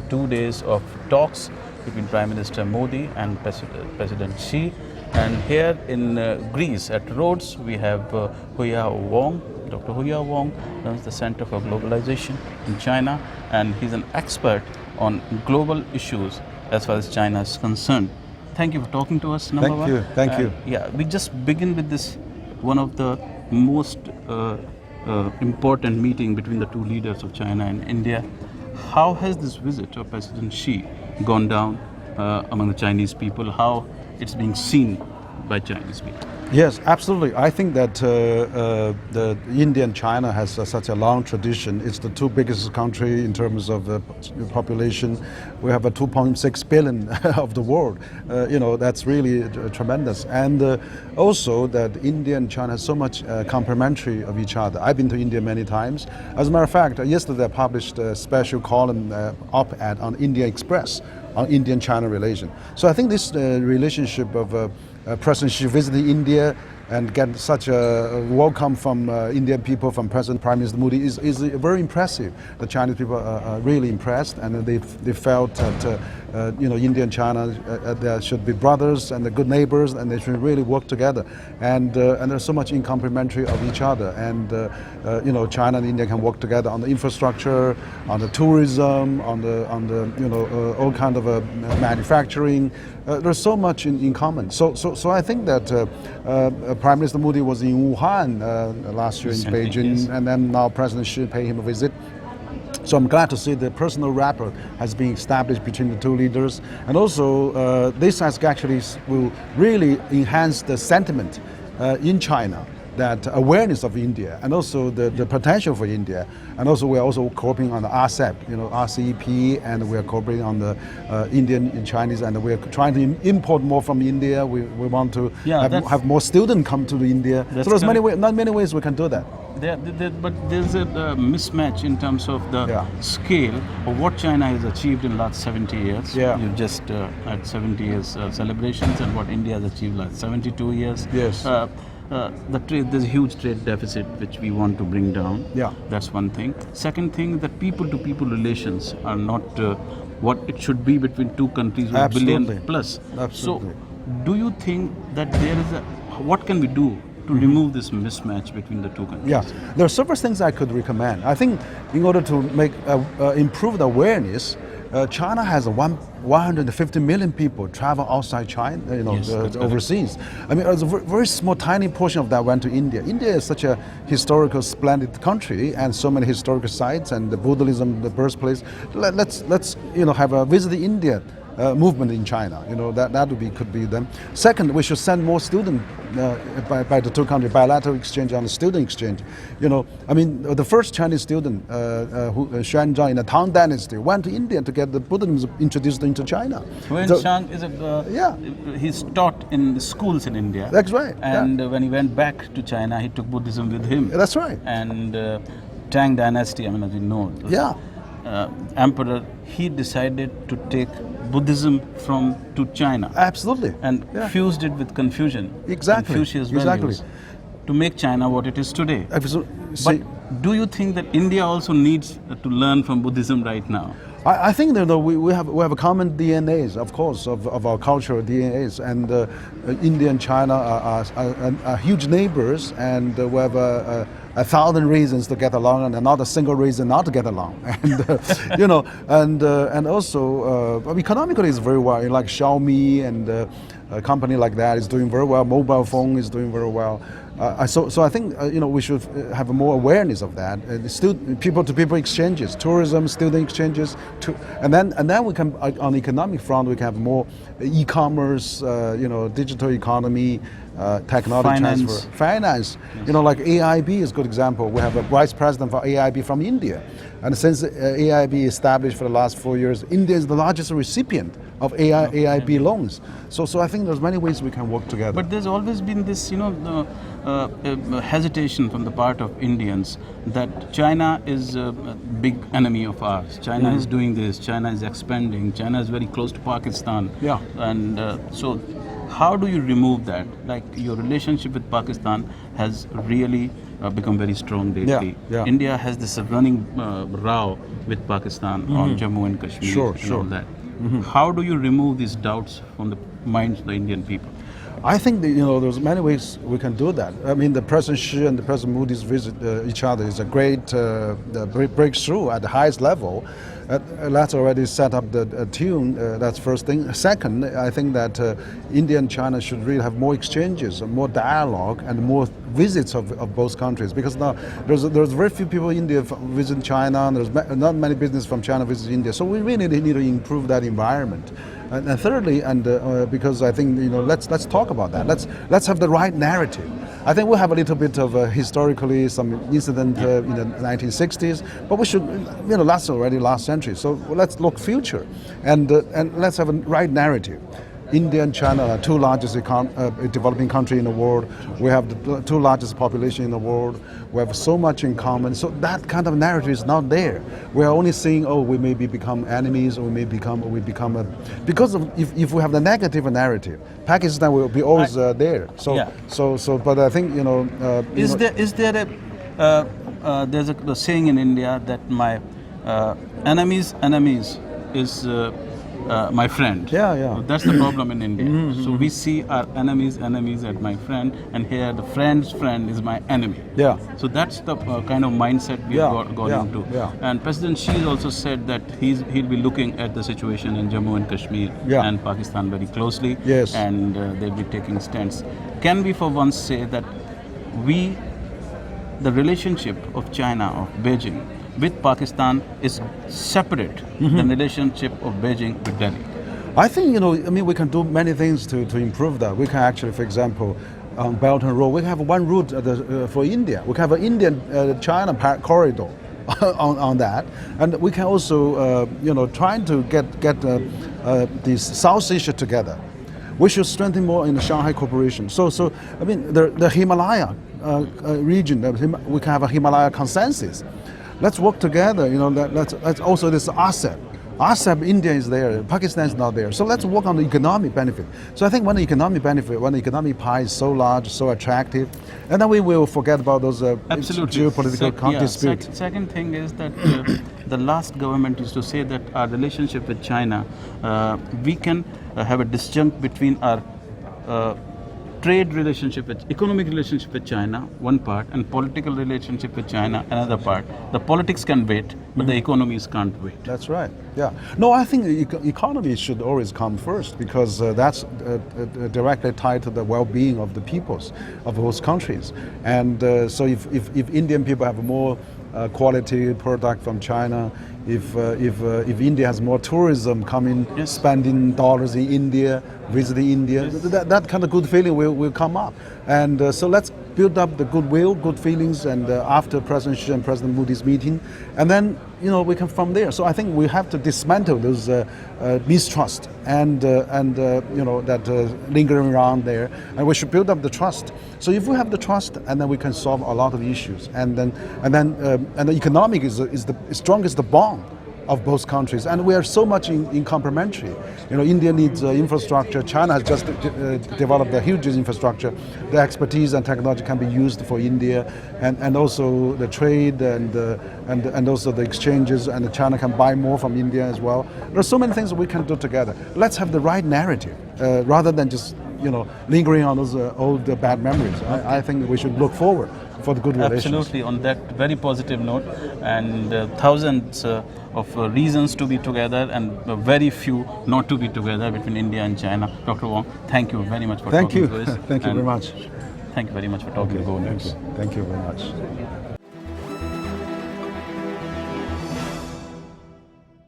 2 days of talks between Prime Minister Modi and President Xi. And here in Greece at Rhodes, we have Huiyao Wang. Dr. Huiyao Wang runs the Center for Globalization in China, and he's an expert on global issues as far as China is concerned. Thank you for talking to us, number one. Thank you. Yeah, we just begin with this, one of the most important meeting between the two leaders of China and India. How has this visit of President Xi gone down among the Chinese people? How it's being seen by Chinese people? Yes, absolutely. I think that the India and China has such a long tradition. It's the two biggest country in terms of population. We have a 2.6 billion of the world. That's really tremendous. And also that India and China have so much complementary of each other. I've been to India many times. As a matter of fact, yesterday I published a special column op-ed on India Express on Indian-China relation. So I think this relationship of President Xi visiting India and get such a welcome from Indian people, from President Prime Minister Modi is very impressive. The Chinese people are really impressed, and they felt that India and China there should be brothers and good neighbors, and they should really work together. And there's so much in complementary of each other. And China and India can work together on the infrastructure, on the tourism, on the all kind of manufacturing. There's so much in common. So I think that Prime Minister Modi was in Wuhan last year in Beijing, yes. And then now President Xi paid him a visit. So I'm glad to see the personal rapport has been established between the two leaders, and also this has actually will really enhance the sentiment in China, that awareness of India, and also the potential for India. And also we're also cooperating on the RCEP, RCEP, and we're cooperating on the Indian and Chinese, and we're trying to import more from India. We want to have more students come to India. So there's many ways we can do that. But there's a mismatch in terms of the scale of what China has achieved in the last 70 years. Yeah. You just had 70 years celebrations, and what India has achieved last 72 years. Yes. There's a huge trade deficit which we want to bring down. Yeah. That's one thing. Second thing, that people-to-people relations are not what it should be between two countries with Absolutely. a billion plus. Absolutely. So, do you think that what can we do to remove this mismatch between the two countries? Yeah, there are several things I could recommend. I think in order to make improve the awareness, China has 150 million people travel outside China, Yes, overseas. I mean, it's a very small, tiny portion of that went to India. India is such a historical, splendid country, and so many historical sites, and the Buddhism, the birthplace. Let's have a visit India movement in China. Could be them. Second, we should send more students by the two countries, bilateral exchange on the student exchange. The first Chinese student, Xuanzang in the Tang Dynasty, went to India to get the Buddhism introduced into China. Xuanzang is he's taught in schools in India. That's right. And when he went back to China, he took Buddhism with him. That's right. And Tang Dynasty, as you know. Yeah. Emperor, he decided to take Buddhism to China. Absolutely. And fused it with Confucian. Exactly. Confucius values to make China what it is today. Absolutely. But do you think that India also needs to learn from Buddhism right now? I think that we have a common DNAs, of course, of our cultural DNAs, and India and China are huge neighbors, and we have a 1,000 reasons to get along, and not a single reason not to get along. And and also economically is very well. Like Xiaomi and a company like that is doing very well. Mobile phone is doing very well. So I think we should have more awareness of that. People-to-people exchanges, tourism, student exchanges, and then we can on the economic front we can have more e-commerce, digital economy, technology transfer, finance. Yes. Like AIB is a good example. We have a vice president for AIB from India, and since AIB established for the last 4 years, India is the largest recipient of AIB loans. So I think there's many ways we can work together. But there's always been this, hesitation from the part of Indians that China is a big enemy of ours. China is doing this. China is expanding. China is very close to Pakistan. Yeah. And so How do you remove that? Like your relationship with Pakistan has really become very strong lately. Yeah. India has this running row with Pakistan on Jammu and Kashmir Sure, and sure. all that. How do you remove these doubts from the minds of the Indian people? I think that, there's many ways we can do that. I mean, the President Xi and the President Modi's visit each other is a great breakthrough at the highest level. Let's already set up the tune. That's first thing. Second, I think that India and China should really have more exchanges, more dialogue, and more visits of both countries. Because now there's very few people in India visit China, and there's not many business from China visit India. So we really need to improve that environment. And thirdly, because I think let's talk about that. Let's have the right narrative. I think we have a little bit of historically some incident in the 1960s, but we should that's already last century. So let's look future, and let's have a right narrative. India and China are two largest developing countries in the world. We have the two largest population in the world. We have so much in common. So that kind of narrative is not there. We are only saying, we maybe become enemies, or we become a, because of if we have the negative narrative, Pakistan will be always there. So Yeah. But I think Is there there's a saying in India that my enemy's enemies is my friend. Yeah. That's the problem in India. So we see our enemies as my friend, and here the friend's friend is my enemy. Yeah. So that's the kind of mindset we've got into. Yeah. And President Xi also said that he'll be looking at the situation in Jammu and Kashmir and Pakistan very closely. Yes. And they'll be taking stands. Can we for once say that the relationship of China, of Beijing, with Pakistan is separate than the relationship of Beijing with Delhi? I think, we can do many things to improve that. We can actually, for example, on Belt and Road, we have one route for India. We can have an Indian-China corridor on that. And we can also, trying to get this South Asia together. We should strengthen more in the Shanghai Cooperation. So I mean, the Himalaya region, we can have a Himalaya consensus. Let's work together. Let's also this ASEP. ASEP, India is there, Pakistan is not there. So let's work on the economic benefit. So I think when the economic pie is so large, so attractive, and then we will forget about those geopolitical disputes. Second thing is that the last government used to say that our relationship with China, we can have a disjunct between our trade relationship economic relationship with China, one part, and political relationship with China, another part. The politics can wait, but the economies can't wait. That's right. Yeah. No, I think economy should always come first, because that's directly tied to the well-being of the peoples of those countries. And so if Indian people have more quality product from China, if India has more tourism coming, spending dollars in India, visiting India, that kind of good feeling will come up. And so let's build up the goodwill, good feelings, and after President Xi and President Modi's meeting, and then we can from there. So I think we have to dismantle those mistrust and that lingering around there, and we should build up the trust. So if we have the trust, and then we can solve a lot of issues, and the economic is the strongest bond of both countries, and we are so much in complementary. India needs infrastructure. China has just developed a huge infrastructure. The expertise and technology can be used for India, and also the trade and also the exchanges, and China can buy more from India as well. There are so many things we can do together. Let's have the right narrative rather than just lingering on those old bad memories. I think we should look forward for the good relations. Absolutely, on that very positive note, and thousands of reasons to be together, and very few not to be together between India and China. Dr. Wang, thank you very much for talking to us. Thank you very much. Thank you very much for talking to GoNews. Thank you very much.